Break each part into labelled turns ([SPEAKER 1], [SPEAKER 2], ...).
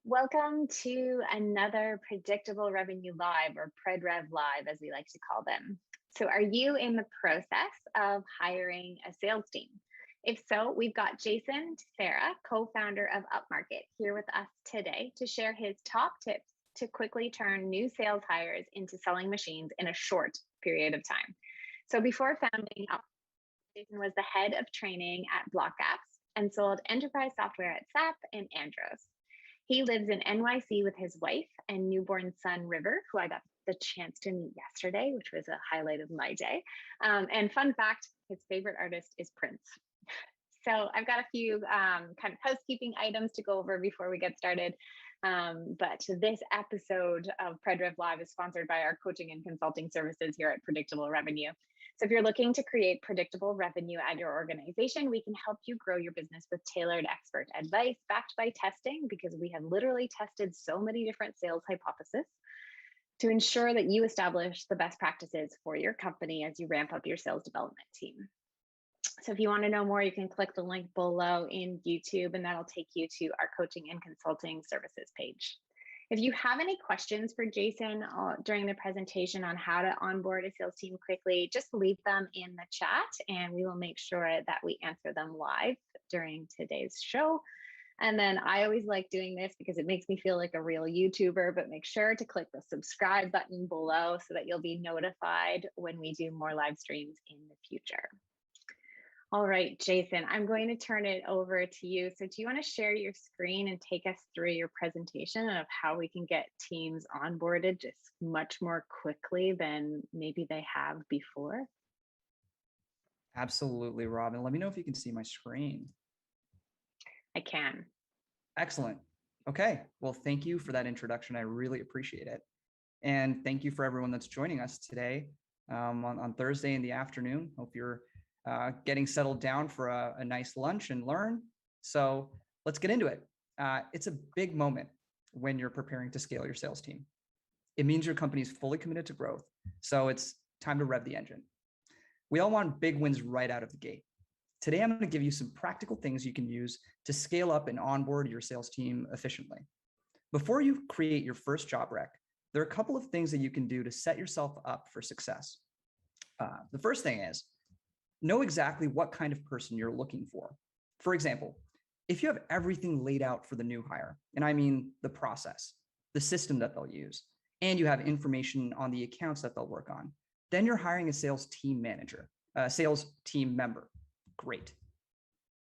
[SPEAKER 1] Welcome to another Predictable Revenue Live, or PredRev Live, as we like to call them. So, are you in the process of hiring a sales team? If so, we've got Jason Tissera, co-founder of Upmarket, here with us today to share his top tips to quickly turn new sales hires into selling machines in a short period of time. So, before founding Upmarket, Jason was the head of training at Block Apps and sold enterprise software at SAP and Andros. He lives in NYC with his wife and newborn son, River, who I got the chance to meet yesterday, which was a highlight of my day. And fun fact, his favorite artist is Prince. So I've got a few kind of housekeeping items to go over before we get started. But this episode of PredRev Live is sponsored by our coaching and consulting services here at Predictable Revenue. So if you're looking to create predictable revenue at your organization, we can help you grow your business with tailored expert advice backed by testing, because we have literally tested so many different sales hypotheses to ensure that you establish the best practices for your company as you ramp up your sales development team. So if you want to know more, you can click the link below in YouTube, and that'll take you to our coaching and consulting services page. If you have any questions for Jason during the presentation on how to onboard a sales team quickly, just leave them in the chat and we will make sure that we answer them live during today's show. And then I always like doing this because it makes me feel like a real YouTuber, but make sure to click the subscribe button below so that you'll be notified when we do more live streams in the future. All right, Jason, I'm going to turn it over to you. So do you want to share your screen and take us through your presentation of how we can get teams onboarded just much more quickly than maybe they have before?
[SPEAKER 2] Absolutely, Robin. Let me know if you can see my screen.
[SPEAKER 1] I can.
[SPEAKER 2] Excellent. Okay. Well, thank you for that introduction. I really appreciate it. And thank you for everyone that's joining us today on Thursday in the afternoon. Hope you're getting settled down for a nice lunch and learn. So let's get into it. It's a big moment when you're preparing to scale your sales team. It means your company is fully committed to growth. So it's time to rev the engine. We all want big wins right out of the gate. Today, I'm going to give you some practical things you can use to scale up and onboard your sales team efficiently. Before you create your first job rec, there are a couple of things that you can do to set yourself up for success. The first thing is, know exactly what kind of person you're looking for. For example, if you have everything laid out for the new hire, and I mean the process, the system that they'll use, and you have information on the accounts that they'll work on, then you're hiring a sales team manager, a sales team member. Great.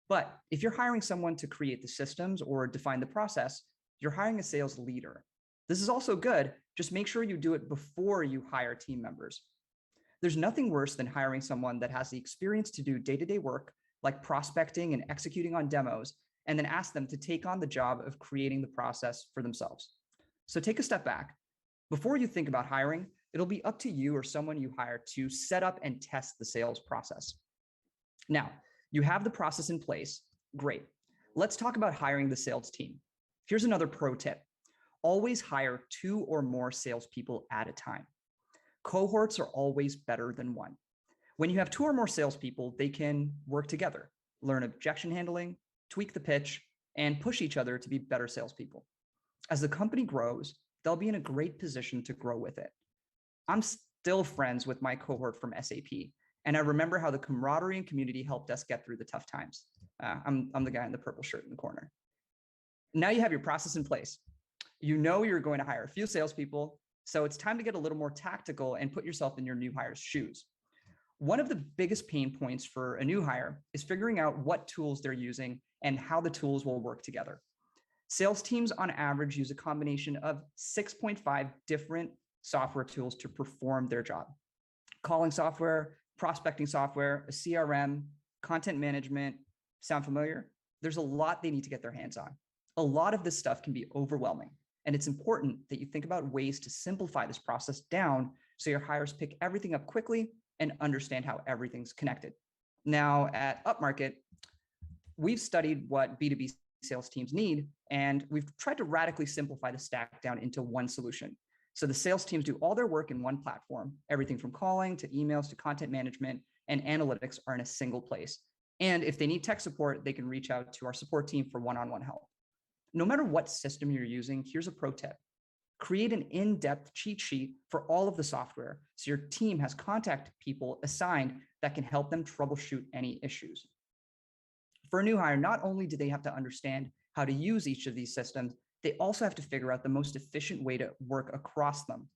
[SPEAKER 2] But if you're hiring someone to create the systems or define the process, you're hiring a sales leader. This is also good. Just make sure you do it before you hire team members. There's nothing worse than hiring someone that has the experience to do day-to-day work, like prospecting and executing on demos, and then ask them to take on the job of creating the process for themselves. So take a step back. Before you think about hiring, it'll be up to you or someone you hire to set up and test the sales process. Now, you have the process in place. Great. Let's talk about hiring the sales team. Here's another pro tip. Always hire 2 or more salespeople at a time. Cohorts are always better than one. When you have 2 or more salespeople, they can work together, learn objection handling, tweak the pitch, and push each other to be better salespeople. As the company grows, they'll be in a great position to grow with it. I'm still friends with my cohort from SAP, and I remember how the camaraderie and community helped us get through the tough times. I'm the guy in the purple shirt in the corner. Now you have your process in place. You know you're going to hire a few salespeople, so it's time to get a little more tactical and put yourself in your new hire's shoes. One of the biggest pain points for a new hire is figuring out what tools they're using and how the tools will work together. Sales teams on average use a combination of 6.5 different software tools to perform their job. Calling software, prospecting software, a CRM, content management. Sound familiar? There's a lot they need to get their hands on. A lot of this stuff can be overwhelming. And it's important that you think about ways to simplify this process down so your hires pick everything up quickly and understand how everything's connected. Now at Upmarket, we've studied what B2B sales teams need, and we've tried to radically simplify the stack down into one solution. So the sales teams do all their work in one platform. Everything from calling to emails to content management and analytics are in a single place. And if they need tech support, they can reach out to our support team for one-on-one help. No matter what system you're using, here's a pro tip. Create an in-depth cheat sheet for all of the software so your team has contact people assigned that can help them troubleshoot any issues. For a new hire, not only do they have to understand how to use each of these systems, they also have to figure out the most efficient way to work across them.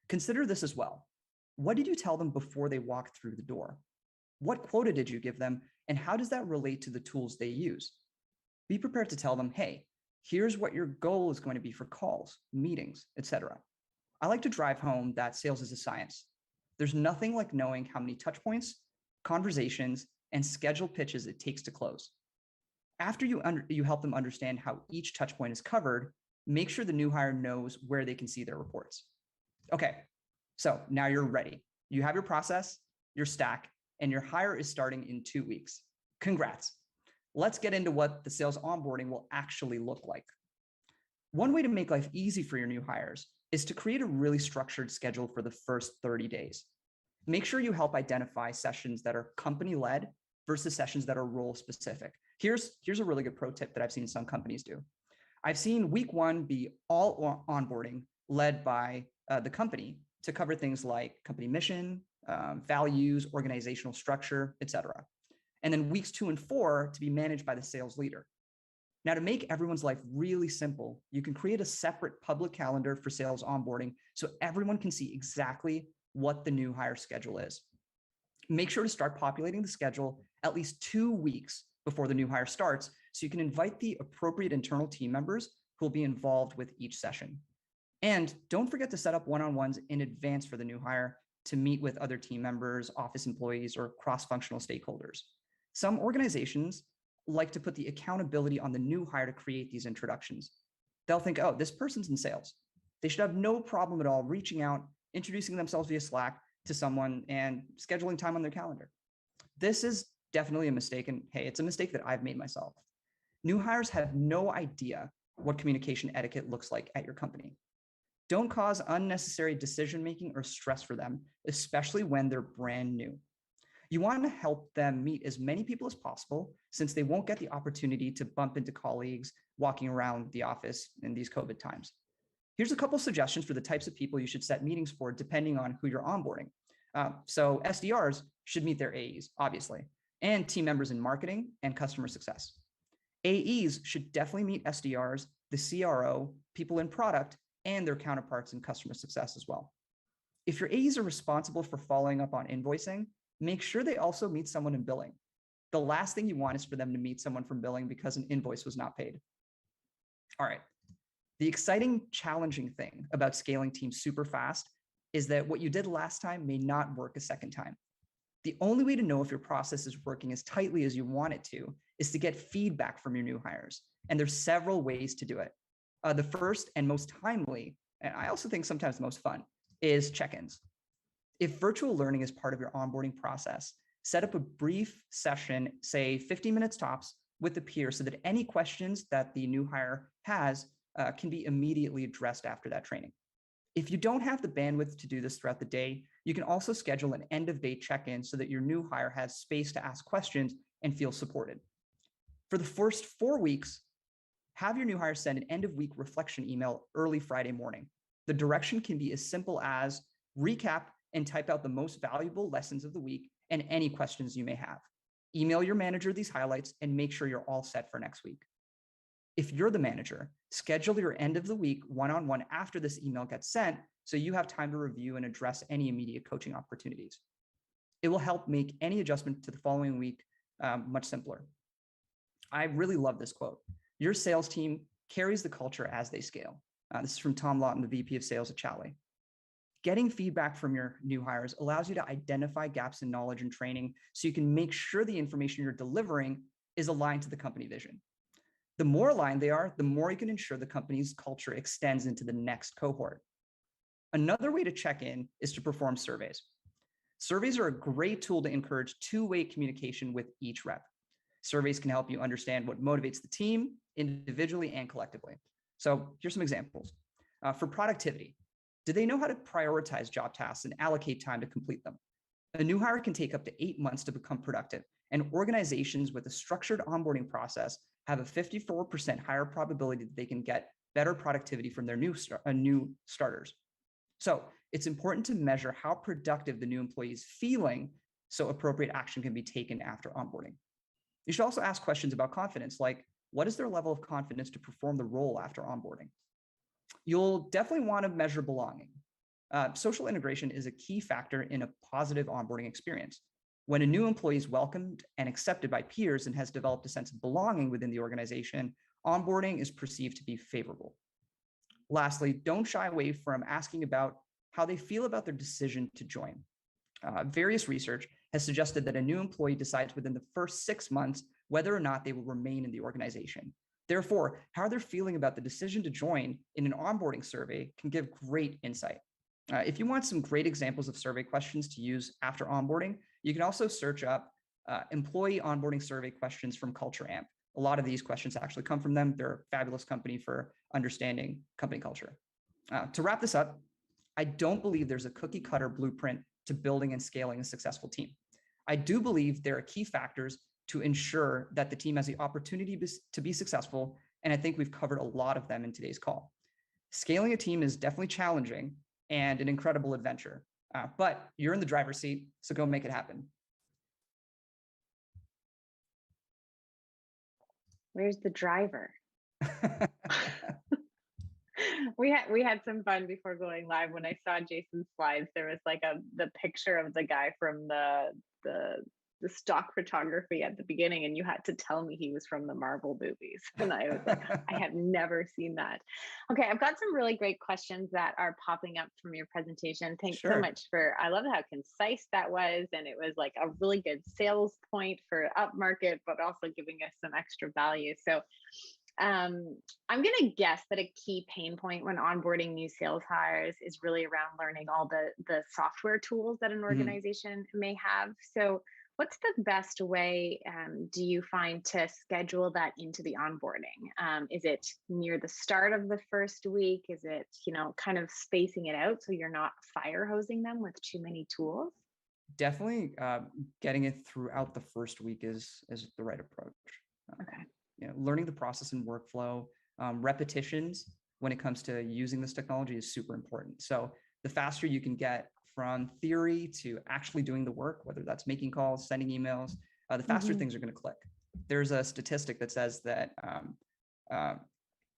[SPEAKER 2] Consider this as well. What did you tell them before they walked through the door? What quota did you give them? And how does that relate to the tools they use? Be prepared to tell them, hey, here's what your goal is going to be for calls, meetings, etc. I like to drive home that sales is a science. There's nothing like knowing how many touch points, conversations, and scheduled pitches it takes to close. After you help them understand how each touch point is covered, make sure the new hire knows where they can see their reports. Okay, so now you're ready. You have your process, your stack, and your hire is starting in 2 weeks. Congrats. Let's get into what the sales onboarding will actually look like. One way to make life easy for your new hires is to create a really structured schedule for the first 30 days. Make sure you help identify sessions that are company-led versus sessions that are role-specific. Here's a really good pro tip that I've seen some companies do. I've seen week 1 be all onboarding led by the company to cover things like company mission, values, organizational structure, etc. And then weeks 2 and 4 to be managed by the sales leader. Now, to make everyone's life really simple, you can create a separate public calendar for sales onboarding so everyone can see exactly what the new hire schedule is. Make sure to start populating the schedule at least 2 weeks before the new hire starts so you can invite the appropriate internal team members who will be involved with each session. And don't forget to set up one-on-ones in advance for the new hire to meet with other team members, office employees, or cross-functional stakeholders. Some organizations like to put the accountability on the new hire to create these introductions. They'll think, oh, this person's in sales. They should have no problem at all reaching out, introducing themselves via Slack to someone and scheduling time on their calendar. This is definitely a mistake. And hey, it's a mistake that I've made myself. New hires have no idea what communication etiquette looks like at your company. Don't cause unnecessary decision-making or stress for them, especially when they're brand new. You want to help them meet as many people as possible since they won't get the opportunity to bump into colleagues walking around the office in these COVID times. Here's a couple suggestions for the types of people you should set meetings for depending on who you're onboarding. So SDRs should meet their AEs, obviously, and team members in marketing and customer success. AEs should definitely meet SDRs, the CRO, people in product, and their counterparts in customer success as well. If your AEs are responsible for following up on invoicing, make sure they also meet someone in billing. The last thing you want is for them to meet someone from billing because an invoice was not paid. All right. The exciting, challenging thing about scaling teams super fast is that what you did last time may not work a second time. The only way to know if your process is working as tightly as you want it to is to get feedback from your new hires. And there's several ways to do it. The first and most timely, and I also think sometimes the most fun, is check-ins. If virtual learning is part of your onboarding process, set up a brief session, say 15 minutes tops, with the peer so that any questions that the new hire has can be immediately addressed after that training. If you don't have the bandwidth to do this throughout the day, you can also schedule an end-of-day check-in so that your new hire has space to ask questions and feel supported. For the first 4 weeks, have your new hire send an end-of-week reflection email early Friday morning. The direction can be as simple as recap and type out the most valuable lessons of the week and any questions you may have. Email your manager these highlights and make sure you're all set for next week. If you're the manager, schedule your end of the week one-on-one after this email gets sent so you have time to review and address any immediate coaching opportunities. It will help make any adjustment to the following week much simpler. I really love this quote. Your sales team carries the culture as they scale. This is from Tom Lawton, the VP of Sales at Chally. Getting feedback from your new hires allows you to identify gaps in knowledge and training so you can make sure the information you're delivering is aligned to the company vision. The more aligned they are, the more you can ensure the company's culture extends into the next cohort. Another way to check in is to perform surveys. Surveys are a great tool to encourage two-way communication with each rep. Surveys can help you understand what motivates the team individually and collectively. So here's some examples. For productivity, do they know how to prioritize job tasks and allocate time to complete them? A new hire can take up to 8 months to become productive, And organizations with a structured onboarding process have a 54% higher probability that they can get better productivity from their new starters. So it's important to measure how productive the new employee is feeling so appropriate action can be taken after onboarding. You should also ask questions about confidence, like what is their level of confidence to perform the role after onboarding? You'll definitely want to measure belonging. Social integration is a key factor in a positive onboarding experience. When a new employee is welcomed and accepted by peers and has developed a sense of belonging within the organization, onboarding is perceived to be favorable. Lastly, don't shy away from asking about how they feel about their decision to join. Various research has suggested that a new employee decides within the first 6 months whether or not they will remain in the organization. Therefore, how they're feeling about the decision to join in an onboarding survey can give great insight. If you want some great examples of survey questions to use after onboarding, you can also search up employee onboarding survey questions from Culture Amp. A lot of these questions actually come from them. They're a fabulous company for understanding company culture. To wrap this up, I don't believe there's a cookie cutter blueprint to building and scaling a successful team. I do believe there are key factors to ensure that the team has the opportunity to be successful, and I think we've covered a lot of them in today's call. Scaling a team is definitely challenging and an incredible adventure, but you're in the driver's seat, so go make it happen.
[SPEAKER 1] Where's the driver? We had some fun before going live. When I saw Jason's slides, there was like the picture of the guy from the stock photography at the beginning, and you had to tell me he was from the Marvel movies. And I was like, I have never seen that. Okay, I've got some really great questions that are popping up from your presentation. Thanks so much I love how concise that was. And it was like a really good sales point for Upmarket, but also giving us some extra value. So I'm going to guess that a key pain point when onboarding new sales hires is really around learning all the software tools that an organization may have. So what's the best way, do you find, to schedule that into the onboarding? Is it near the start of the first week? Is it, kind of spacing it out so you're not fire hosing them with too many tools?
[SPEAKER 2] Definitely getting it throughout the first week is the right approach.
[SPEAKER 1] Okay.
[SPEAKER 2] Learning the process and workflow, repetitions when it comes to using this technology is super important. So the faster you can get from theory to actually doing the work, whether that's making calls, sending emails, the faster things are going to click. There's a statistic that says that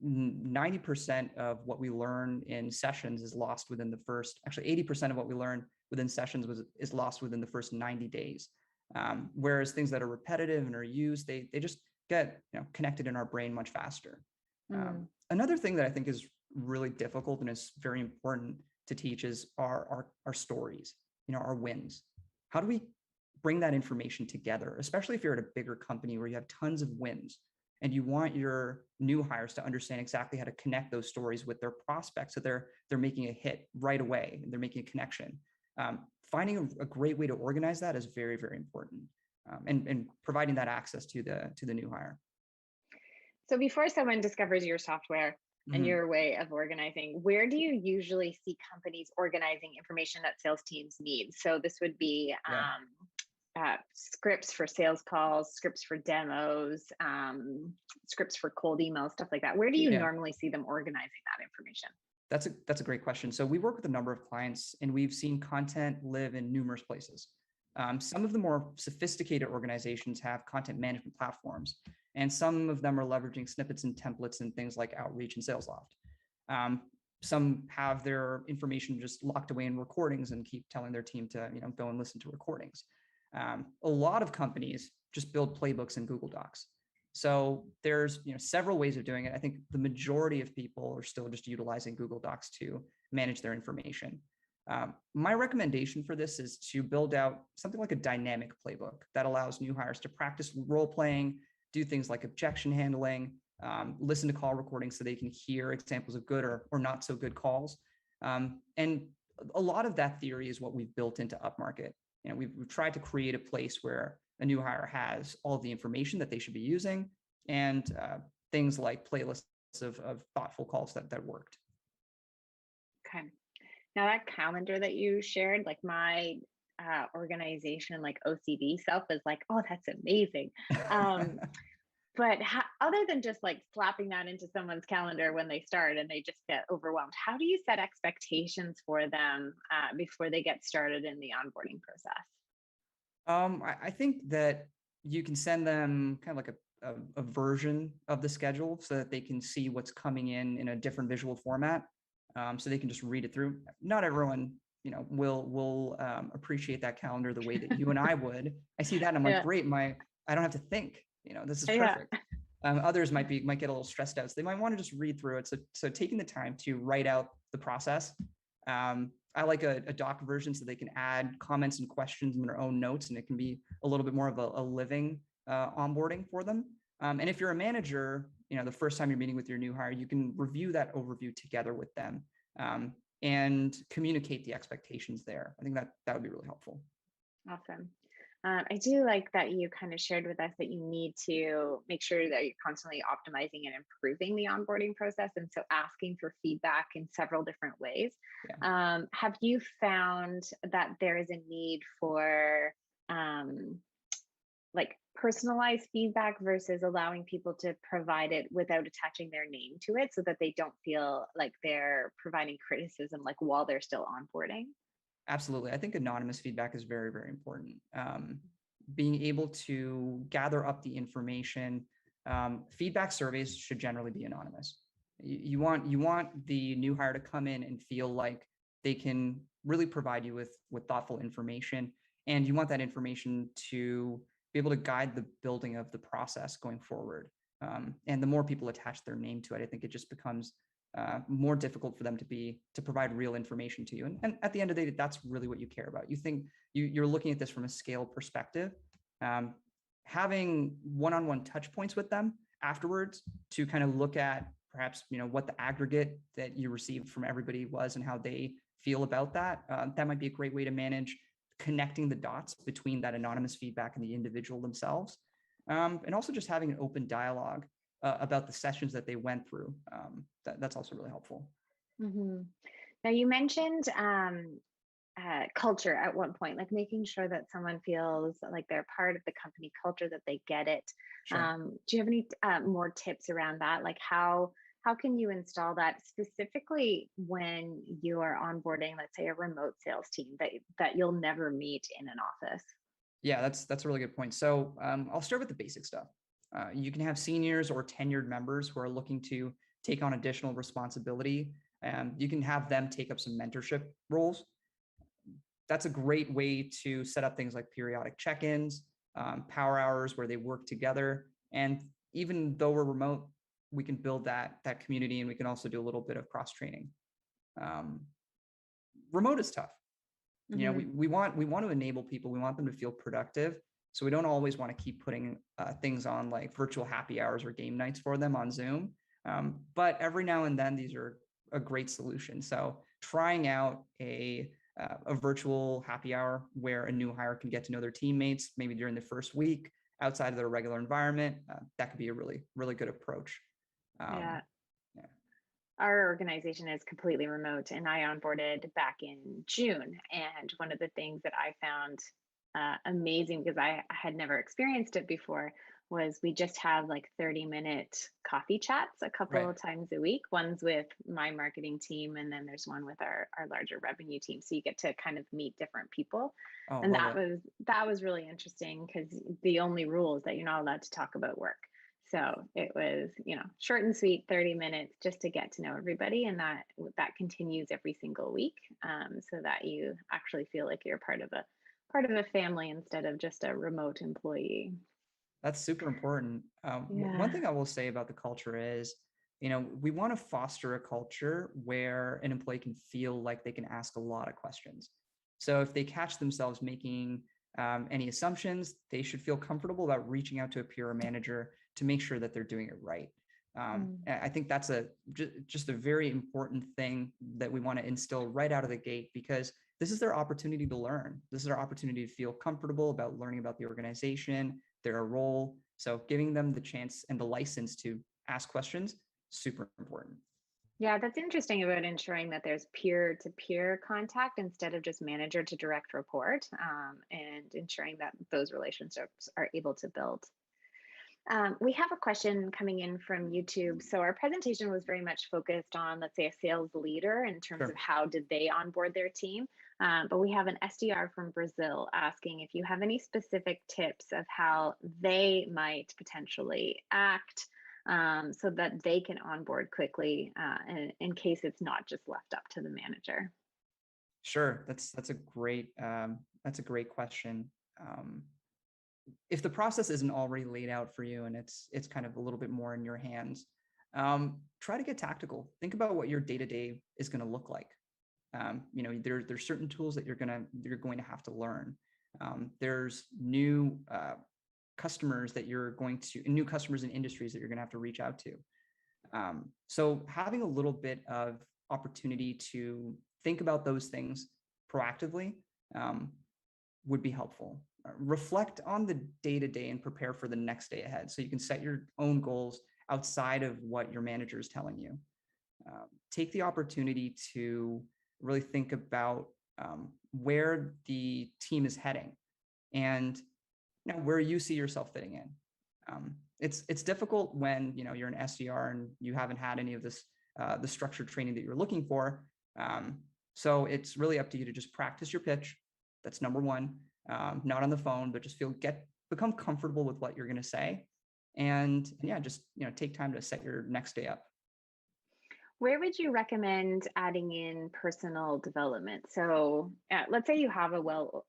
[SPEAKER 2] 90% of what we learn in sessions is lost within the first, actually 80% of what we learn within sessions is lost within the first 90 days. Whereas things that are repetitive and are used, they just get connected in our brain much faster. Another thing that I think is really difficult and is very important to teach is our stories, our wins. How do we bring that information together, especially if you're at a bigger company where you have tons of wins and you want your new hires to understand exactly how to connect those stories with their prospects so they're making a hit right away and they're making a connection. Finding a great way to organize that is very, very important. And providing that access to the new hire.
[SPEAKER 1] So before someone discovers your software and your way of organizing, where do you usually see companies organizing information that sales teams need? So this would be scripts for sales calls, scripts for demos, scripts for cold emails, stuff like that. Where do you normally see them organizing that information?
[SPEAKER 2] That's a great question. So we work with a number of clients and we've seen content live in numerous places. Some of the more sophisticated organizations have content management platforms, and some of them are leveraging snippets and templates and things like Outreach and SalesLoft. Some have their information just locked away in recordings and keep telling their team to go and listen to recordings. A lot of companies just build playbooks in Google Docs. So there's several ways of doing it. I think the majority of people are still just utilizing Google Docs to manage their information. My recommendation for this is to build out something like a dynamic playbook that allows new hires to practice role playing, do things like objection handling, listen to call recordings so they can hear examples of good or not so good calls. And a lot of that theory is what we've built into Upmarket. We've tried to create a place where a new hire has all of the information that they should be using and things like playlists of thoughtful calls that worked.
[SPEAKER 1] Okay. Now that calendar that you shared, like my organization, like OCD self is like, oh, that's amazing. Um, but other than just like slapping that into someone's calendar when they start and they just get overwhelmed, how do you set expectations for them before they get started in the onboarding process?
[SPEAKER 2] I think that you can send them kind of like a version of the schedule so that they can see what's coming in a different visual format. So they can just read it through. Not everyone, will appreciate that calendar the way that you and I would. I see that and I'm like,
[SPEAKER 1] Yeah.
[SPEAKER 2] great, I don't have to think. This is
[SPEAKER 1] Yeah.
[SPEAKER 2] perfect. Others might get a little stressed out, so they might want to just read through it. So taking the time to write out the process. I like a doc version so they can add comments and questions in their own notes, and it can be a little bit more of a living onboarding for them. And if you're a manager, the first time you're meeting with your new hire, you can review that overview together with them and communicate the expectations there. I think that would be really helpful.
[SPEAKER 1] Awesome. I do like that you kind of shared with us that you need to make sure that you're constantly optimizing and improving the onboarding process. And so asking for feedback in several different ways.
[SPEAKER 2] Yeah.
[SPEAKER 1] Have you found that there is a need for like personalized feedback versus allowing people to provide it without attaching their name to it so that they don't feel like they're providing criticism like while they're still onboarding?
[SPEAKER 2] Absolutely. I think anonymous feedback is very, very important. Being able to gather up the information, feedback surveys should generally be anonymous. You want the new hire to come in and feel like they can really provide you with thoughtful information, and you want that information to be able to guide the building of the process going forward. And the more people attach their name to it, I think it just becomes more difficult for them to provide real information to you. And at the end of the day, that's really what you care about. You think you're looking at this from a scale perspective. Having one-on-one touch points with them afterwards to kind of look at perhaps what the aggregate that you received from everybody was and how they feel about that. That might be a great way to manage connecting the dots between that anonymous feedback and the individual themselves. And also just having an open dialogue about the sessions that they went through. That's also really helpful.
[SPEAKER 1] Mm-hmm. Now, you mentioned culture at one point, like making sure that someone feels like they're part of the company culture, that they get it.
[SPEAKER 2] Sure.
[SPEAKER 1] Do you have any more tips around that? Like how can you install that specifically when you are onboarding, let's say, a remote sales team that you'll never meet in an office?
[SPEAKER 2] Yeah, that's a really good point. So I'll start with the basic stuff. You can have seniors or tenured members who are looking to take on additional responsibility. You can have them take up some mentorship roles. That's a great way to set up things like periodic check-ins, power hours where they work together. And even though we're remote, we can build that community, and we can also do a little bit of cross training. Remote is tough.
[SPEAKER 1] Mm-hmm.
[SPEAKER 2] We want to enable people. We want them to feel productive. So we don't always want to keep putting things on like virtual happy hours or game nights for them on Zoom. But every now and then, these are a great solution. So trying out a virtual happy hour where a new hire can get to know their teammates, maybe during the first week outside of their regular environment, that could be a really, really good approach.
[SPEAKER 1] Yeah.
[SPEAKER 2] Yeah.
[SPEAKER 1] Our organization is completely remote, and I onboarded back in June. And one of the things that I found amazing, because I had never experienced it before, was we just have like 30-minute coffee chats a couple
[SPEAKER 2] Right.
[SPEAKER 1] of times a week. One's with my marketing team, and then there's one with our larger revenue team. So you get to kind of meet different people.
[SPEAKER 2] Oh,
[SPEAKER 1] And
[SPEAKER 2] love it.
[SPEAKER 1] that was really interesting because the only rule is that you're not allowed to talk about work. So it was, short and sweet, 30 minutes just to get to know everybody. And that continues every single week, so that you actually feel like you're part of a family instead of just a remote employee.
[SPEAKER 2] That's super important. One
[SPEAKER 1] Yeah.
[SPEAKER 2] thing I will say about the culture is, we want to foster a culture where an employee can feel like they can ask a lot of questions. So if they catch themselves making any assumptions, they should feel comfortable about reaching out to a peer or manager to make sure that they're doing it right. And I think that's just a very important thing that we want to instill right out of the gate, because this is their opportunity to learn. This is their opportunity to feel comfortable about learning about the organization, their role. So giving them the chance and the license to ask questions, super important.
[SPEAKER 1] Yeah, that's interesting about ensuring that there's peer-to-peer contact instead of just manager to direct report, and ensuring that those relationships are able to build. We have a question coming in from YouTube. So our presentation was very much focused on, let's say, a sales leader in terms of
[SPEAKER 2] Sure.
[SPEAKER 1] how did they onboard their team. But we have an SDR from Brazil asking if you have any specific tips of how they might potentially act, so that they can onboard quickly, in case it's not just left up to the manager.
[SPEAKER 2] Sure. That's a great question. If the process isn't already laid out for you and it's kind of a little bit more in your hands, try to get tactical. Think about what your day to day is going to look like. There's certain tools that you're going to have to learn. There's new customers and industries that you're going to have to reach out to. So having a little bit of opportunity to think about those things proactively would be helpful. Reflect on the day to day and prepare for the next day ahead. So you can set your own goals outside of what your manager is telling you. Take the opportunity to really think about where the team is heading and where you see yourself fitting in. It's difficult when you're an SDR and you haven't had any of this the structured training that you're looking for. So it's really up to you to just practice your pitch. That's number one. Not on the phone, but just become comfortable with what you're going to say, and just take time to set your next day up.
[SPEAKER 1] Where would you recommend adding in personal development? So, let's say you have a well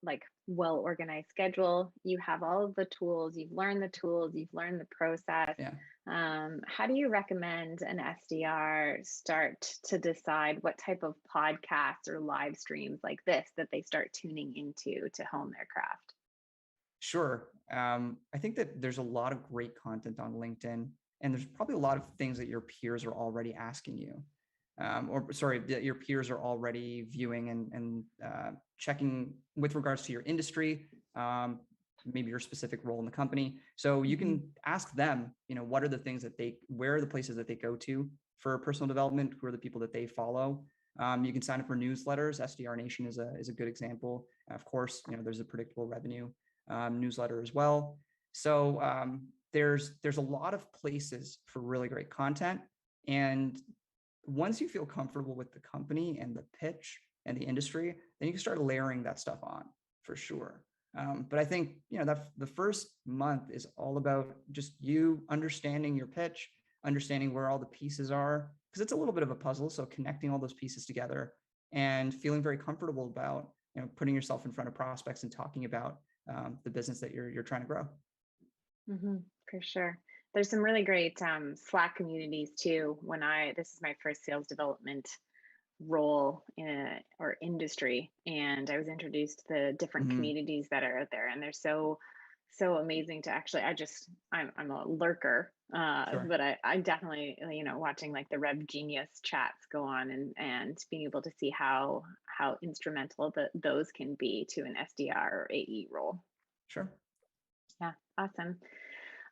[SPEAKER 1] organized schedule, you have all of the tools, you've learned the tools, you've learned the process.
[SPEAKER 2] Yeah.
[SPEAKER 1] How do you recommend an SDR start to decide what type of podcasts or live streams like this that they start tuning into to hone their craft?
[SPEAKER 2] Sure. I think that there's a lot of great content on LinkedIn, and there's probably a lot of things that your peers are already asking you, or sorry, that your peers are already viewing and checking with regards to your industry, maybe your specific role in the company. So you
[SPEAKER 1] Mhm.
[SPEAKER 2] can ask them, what are the things where are the places that they go to for personal development? Who are the people that they follow? You can sign up for newsletters. SDR Nation is a good example. Of course, there's a predictable revenue newsletter as well. So there's a lot of places for really great content. And once you feel comfortable with the company and the pitch and the industry, then you can start layering that stuff on for sure. But I think that the first month is all about just you understanding your pitch, understanding where all the pieces are, because it's a little bit of a puzzle. So connecting all those pieces together and feeling very comfortable about putting yourself in front of prospects and talking about the business that you're trying to grow.
[SPEAKER 1] For sure. There's some really great Slack communities too. This is my first sales development role or industry, and I was introduced to the different
[SPEAKER 2] Hmm.
[SPEAKER 1] communities that are out there, and they're so amazing to actually. I'm a lurker,
[SPEAKER 2] Sure.
[SPEAKER 1] but I definitely watching like the Rev Genius chats go on, and being able to see how instrumental those can be to an SDR or AE role.
[SPEAKER 2] Sure.
[SPEAKER 1] Yeah, awesome.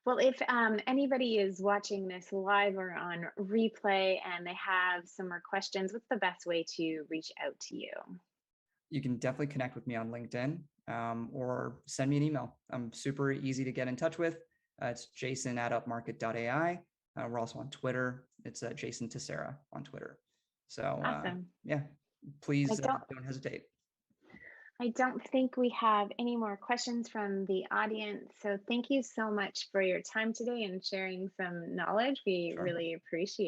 [SPEAKER 1] Well, if anybody is watching this live or on replay and they have some more questions, what's the best way to reach out to you?
[SPEAKER 2] You can definitely connect with me on LinkedIn, or send me an email. I'm super easy to get in touch with. It's jason@upmarket.ai. We're also on Twitter. It's Jason Tissera on Twitter. So
[SPEAKER 1] Awesome.
[SPEAKER 2] yeah,
[SPEAKER 1] I
[SPEAKER 2] please
[SPEAKER 1] don't
[SPEAKER 2] don't hesitate.
[SPEAKER 1] I don't think we have any more questions from the audience. So thank you so much for your time today and sharing some knowledge. We
[SPEAKER 2] Sure.
[SPEAKER 1] really appreciate